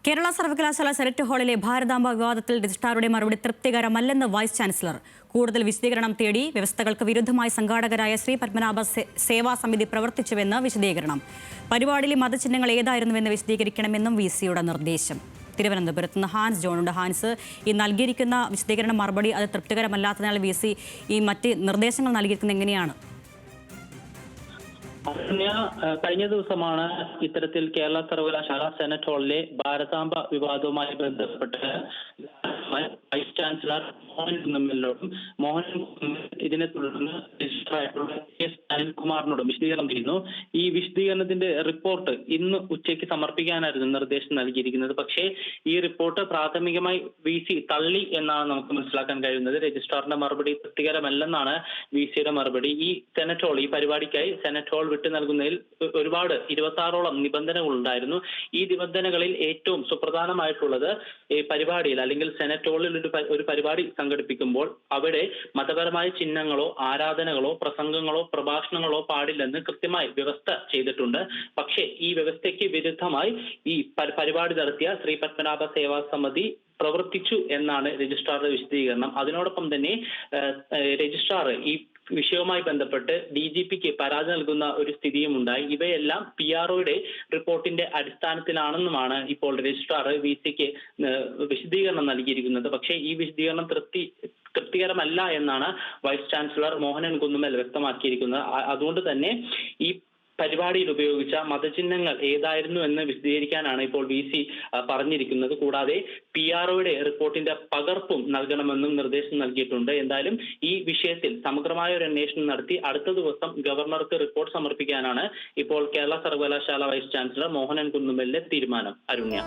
കേരള സർവകലാശാല സെനറ്റ് ഹാളിലെ ഭാരതാംബ വിവാദത്തിൽ രജിസ്ട്രാറുടെ മറുപടി തൃപ്തികരമല്ലെന്ന് വൈസ് ചാൻസലർ. കൂടുതൽ വിശദീകരണം തേടി വ്യവസ്ഥകൾക്ക് വിരുദ്ധമായി സംഘാടകരായ ശ്രീ പത്മനാഭ സേവാ സമിതി പ്രവർത്തിച്ചുവെന്ന് വിശദീകരണം. പരിപാടിയിലെ മതചിഹ്നങ്ങൾ ഏതായിരുന്നുവെന്ന് വിശദീകരിക്കണമെന്നും VC-യുടെ നിർദ്ദേശം. തിരുവനന്തപുരത്ത് നിന്ന് ഹാൻസ് ജോണുണ്ട്. ഹാൻസ്, ഈ നൽകിയിരിക്കുന്ന വിശദീകരണ മറുപടി അത് തൃപ്തികരമല്ലാത്തതിനാൽ VC ഈ മറ്റ് നിർദ്ദേശങ്ങൾ നൽകിയിരിക്കുന്നത് എങ്ങനെയാണ്? കഴിഞ്ഞ ദിവസമാണ് ഇത്തരത്തിൽ കേരള സർവകലാശാല സെനറ്റ് ഹാളിലെ ഭാരതാംബ വിവാദവുമായി ബന്ധപ്പെട്ട് വൈസ് ചാൻസലർ മോഹൻ ഇതിനെ തുടർന്ന് രജിസ്ട്രാറായിട്ടുള്ള അനിൽകുമാറിനോടും വിശദീകരണം ചെയ്യുന്നു. ഈ വിശദീകരണത്തിന്റെ റിപ്പോർട്ട് ഇന്ന് ഉച്ചയ്ക്ക് സമർപ്പിക്കാനായിരുന്നു നിർദ്ദേശം നൽകിയിരിക്കുന്നത്. പക്ഷേ ഈ റിപ്പോർട്ട് പ്രാഥമികമായി VC തള്ളി എന്നാണ് നമുക്ക് മനസ്സിലാക്കാൻ കഴിയുന്നത്. രജിസ്ട്രാറിന്റെ മറുപടി തൃപ്തികരമല്ലെന്നാണ് VC-യുടെ മറുപടി. ഈ സെനറ്റ് ഹാൾ, ഈ പരിപാടിക്കായി സെനറ്റ് ഹാൾ വിട്ടു നൽകുന്നതിൽ ഒരുപാട് 26ഓളം നിബന്ധനകൾ ഉണ്ടായിരുന്നു. ഈ നിബന്ധനകളിൽ ഏറ്റവും സുപ്രധാനമായിട്ടുള്ളത് ഈ പരിപാടിയിൽ അല്ലെങ്കിൽ സെനറ്റ് ഹാളിൽ ഒരു പരിപാടി സംഘടിപ്പിക്കുമ്പോൾ അവിടെ മതപരമായ ചിഹ്നങ്ങളോ ആരാധനകളോ പ്രസംഗങ്ങളോ പ്രഭാഷണങ്ങളോ പാടില്ലെന്ന് കൃത്യമായി വ്യവസ്ഥ ചെയ്തിട്ടുണ്ട്. പക്ഷേ ഈ വ്യവസ്ഥയ്ക്ക് വിരുദ്ധമായി ഈ പരിപാടി നടത്തിയ ശ്രീ പത്മനാഭ സേവാ സമിതി പ്രവർത്തിച്ചു എന്നാണ് രജിസ്ട്രാറുടെ വിശദീകരണം. അതിനോടൊപ്പം തന്നെ രജിസ്ട്രാർ ഈ വിഷയവുമായി ബന്ധപ്പെട്ട് DGPക്ക് പരാതി നൽകുന്ന ഒരു സ്ഥിതിയും ഉണ്ടായി. ഇവയെല്ലാം PROയുടെ റിപ്പോർട്ടിന്റെ അടിസ്ഥാനത്തിലാണെന്നുമാണ് ഇപ്പോൾ രജിസ്ട്രാർ VC-ക്ക് വിശദീകരണം നൽകിയിരിക്കുന്നത്. പക്ഷേ ഈ വിശദീകരണം തൃപ്തികരമല്ല എന്നാണ് വൈസ് ചാൻസലർ മോഹനൻ കുന്നുമ്മൽ വ്യക്തമാക്കിയിരിക്കുന്നത്. അതുകൊണ്ട് തന്നെ ഈ പരിപാടിയിൽ ഉപയോഗിച്ച മതചിഹ്നങ്ങൾ ഏതായിരുന്നു എന്ന് വിശദീകരിക്കാനാണ് ഇപ്പോൾ VC പറഞ്ഞിരിക്കുന്നത്. കൂടാതെ PROയുടെ റിപ്പോർട്ടിന്റെ പകർപ്പും നൽകണമെന്നും നിർദ്ദേശം നൽകിയിട്ടുണ്ട്. എന്തായാലും ഈ വിഷയത്തിൽ സമഗ്രമായ ഒരു അന്വേഷണം നടത്തി അടുത്ത ദിവസം ഗവർണർക്ക് റിപ്പോർട്ട് സമർപ്പിക്കാനാണ് ഇപ്പോൾ കേരള സർവകലാശാല വൈസ് ചാൻസലർ മോഹനൻ കുന്നുമ്മലിന്റെ തീരുമാനം. അരുണ്യ.